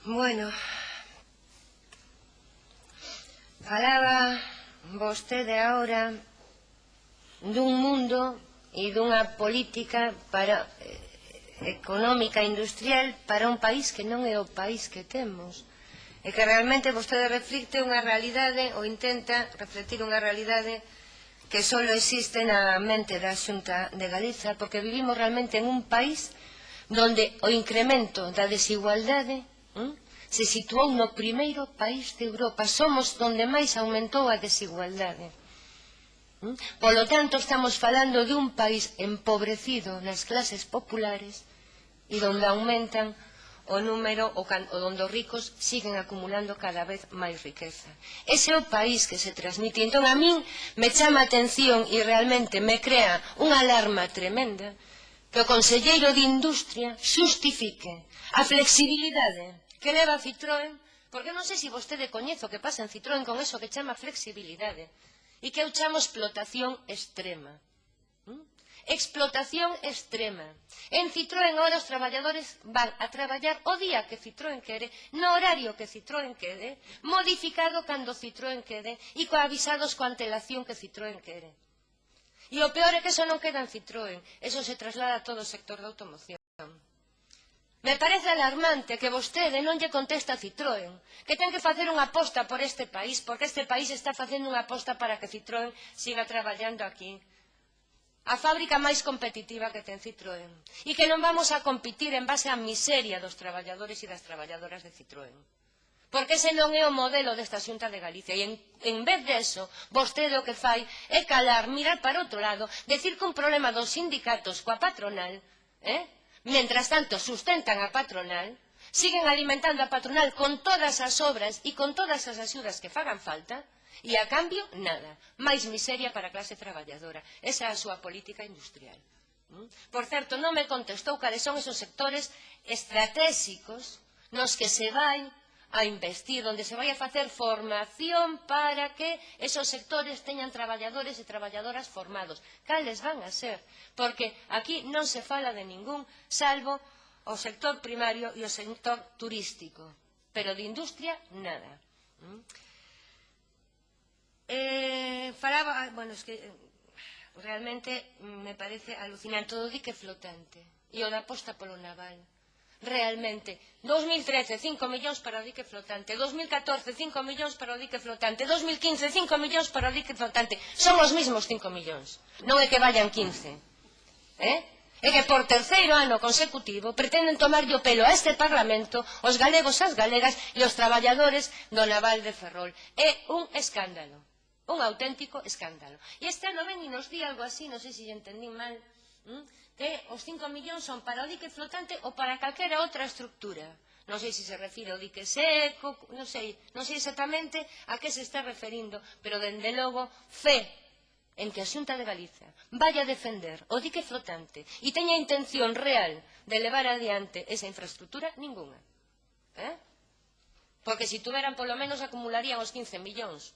Bueno, falaba vostede agora dun mundo e dunha política económica e industrial para un país que non é o país que temos, e que realmente vostede reflicte unha realidade ou intenta reflectir unha realidade que só existe na mente da Xunta de Galiza, porque vivimos realmente en un país donde o incremento da desigualdade se situou no primeiro país de Europa. Somos donde máis aumentou a desigualdade. Polo tanto, estamos falando de un país empobrecido nas clases populares e donde aumentan o número, ou donde os ricos siguen acumulando cada vez máis riqueza. Ese é o país que se transmite. Entón, a min me chama a atención e realmente me crea unha alarma tremenda que o conselleiro de Industria xustifique a flexibilidade que leva a Citroën, porque non sei se vostede coñece o que pasa en Citroën con eso que chama flexibilidade e que eu chamo explotación extrema. Explotación extrema. En Citroën ahora os traballadores van a traballar o día que Citroën quere, no horario que Citroën quere, modificado cando Citroën quere e avisados coa antelación que Citroën quere. E o peor é que eso non queda en Citroën, eso se traslada a todo o sector da automoción. Me parece alarmante que vostede non lle contesta a Citroën, que ten que facer unha aposta por este país, porque este país está facendo unha aposta para que Citroën siga traballando aquí. A fábrica máis competitiva que ten Citroën. E que non vamos a competir en base á miseria dos traballadores e das traballadoras de Citroën. Porque ese non é o modelo desta Xunta de Galicia. E en vez de eso, vostede o que fai é calar, mirar para outro lado, decir que un problema dos sindicatos coa patronal, mentras tanto sustentan a patronal, siguen alimentando a patronal con todas as obras e con todas as axudas que fagan falta, e a cambio, nada, máis miseria para a clase traballadora. Esa é a súa política industrial. Por certo, non me contestou cales son esos sectores estratégicos nos que se vai a investir, onde se vai a facer formación para que esos sectores teñan traballadores e traballadoras formados. Cales van a ser? Porque aquí non se fala de ningún, salvo o sector primario e o sector turístico. Pero de industria, nada. Falaba, bueno, es que realmente me parece alucinante todo o dique flotante e o da aposta polo naval. Realmente, 2013, 5 millóns para o dique flotante, 2014, 5 millóns para o dique flotante, 2015, 5 millóns para o dique flotante. Son os mesmos 5 millóns, non é que vayan 15. É que por terceiro ano consecutivo pretenden tomarlle o pelo a este Parlamento, os galegos, as galegas e os traballadores do naval de Ferrol. É un escándalo, un auténtico escándalo. E este ano ven e nos di algo así, non sei se entendí mal, que os 5 millóns son para o dique flotante ou para calquera outra estructura. Non sei se se refire ao dique seco, non sei exactamente a que se está referindo, pero dende logo fe en que a Xunta de Galicia vaya a defender o dique flotante e teña intención real de levar adiante esa infraestructura, ninguna. Porque se tuveran polo menos acumularían os 15 millóns,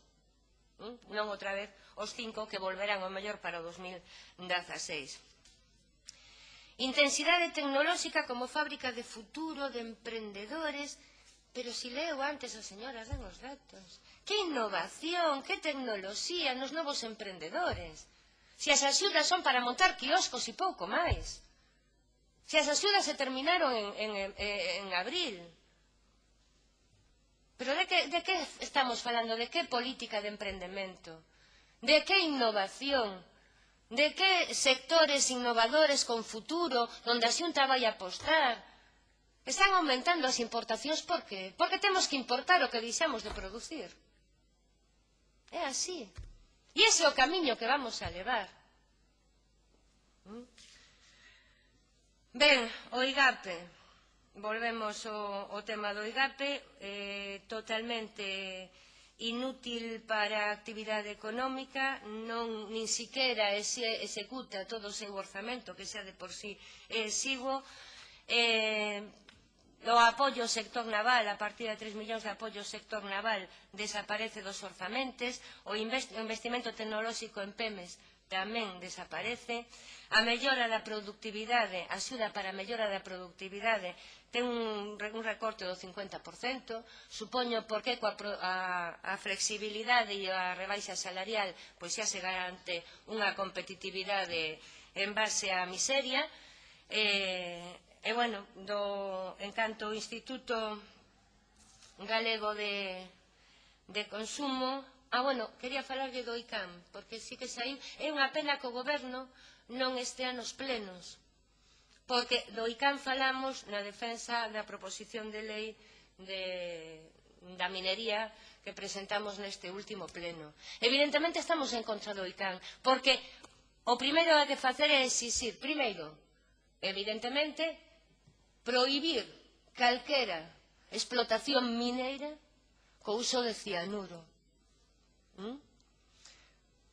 non outra vez os 5 que volverán ao mellor para o 2016. Intensidade tecnolóxica como fábrica de futuro, de emprendedores, pero si leo antes as señoras dan os datos. Que innovación, que tecnoloxía nos novos emprendedores. Se as axudas son para montar quioscos e pouco máis. Se as axudas se terminaron en abril. Pero de que estamos falando? De que política de emprendemento? De que innovación? De que sectores innovadores con futuro onde a Xunta vai apostar? Están aumentando as importacións, por qué? Porque temos que importar o que deixamos de producir. É así. E ese é o camiño que vamos a levar. Ben, o IGAPE. Volvemos ao tema do IGAPE. Totalmente inútil para a actividade económica, nin siquiera executa todo o seu orzamento, que xa de por sí é exiguo. O apoio ao sector naval, a partir de 3 millóns de apoio ao sector naval, desaparece dos orzamentos. O investimento tecnolóxico en PEMES tamén desaparece. A mellora da produtividade, a axuda para a mellora da produtividade ten un recorte do 50%, supoño porque a flexibilidade e a rebaixa salarial pois xa se garante unha competitividade en base á miseria. E, bueno, en canto ao Instituto Galego de Consumo, bueno, quería falarlle do ICAM, porque sí que saín, é unha pena que o Goberno non estea nos plenos, porque do ICAM falamos na defensa da proposición de lei da minería que presentamos neste último pleno. Evidentemente estamos en contra do ICAM, porque o primeiro que hai que facer é exixir, primeiro, evidentemente, prohibir calquera explotación mineira co uso de cianuro,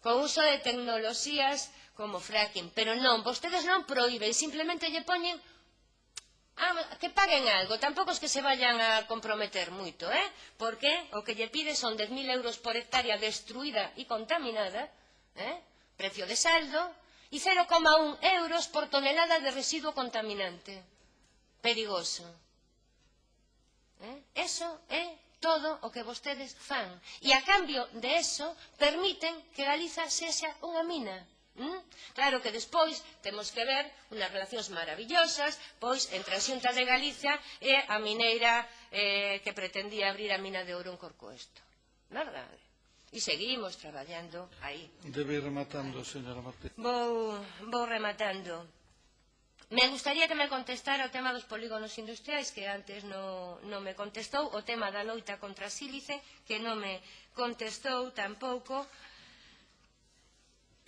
co uso de tecnoloxías como fracking, pero non, vostedes non prohíben, simplemente lle poñen que paguen algo, tampouco es que se vayan a comprometer moito, porque o que lle pide son 10.000 euros por hectárea destruída e contaminada, precio de saldo, e 0,1 euros por tonelada de residuo contaminante, perigoso. Eso é todo o que vostedes fan. E a cambio de eso permiten que Galiza sexa unha mina. Claro que despois temos que ver unhas relacións maravillosas pois entre a Xunta de Galicia e a mineira que pretendía abrir a mina de ouro en Corcoesto. Verdade? E seguimos traballando aí. Debe ir rematando, señora Martínez. Vou rematando. Me gustaría que me contestara o tema dos polígonos industriais, que antes non me contestou, o tema da loita contra a sílice, que non me contestou tampouco.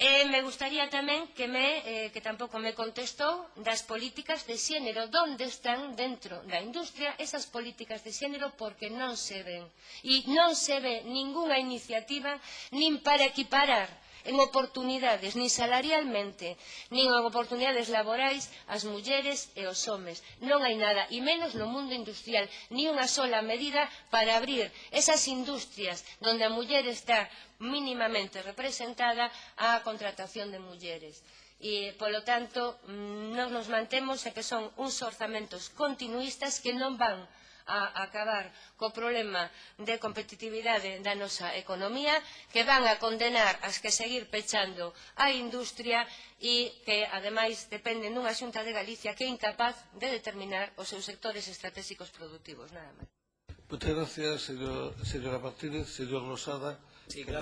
Me gustaría tamén que tampouco me contestou das políticas de xénero, onde están dentro da industria esas políticas de xénero, porque non se ven. E non se ve ningunha iniciativa nin para equiparar en oportunidades, nin salarialmente, nin en oportunidades laborais as mulleres e os homes. Non hai nada, e menos no mundo industrial, ni unha sola medida para abrir esas industrias onde a muller está mínimamente representada á contratación de mulleres. E, polo tanto, non nos mantemos que son uns orzamentos continuistas que non van a acabar co problema de competitividade da nosa economía, que van a condenar as que seguir pechando a industria e que, ademais, dependen dunha Xunta de Galicia que é incapaz de determinar os seus sectores estratégicos productivos. Nada máis. Muchas gracias, señora Martínez. Señor Losada.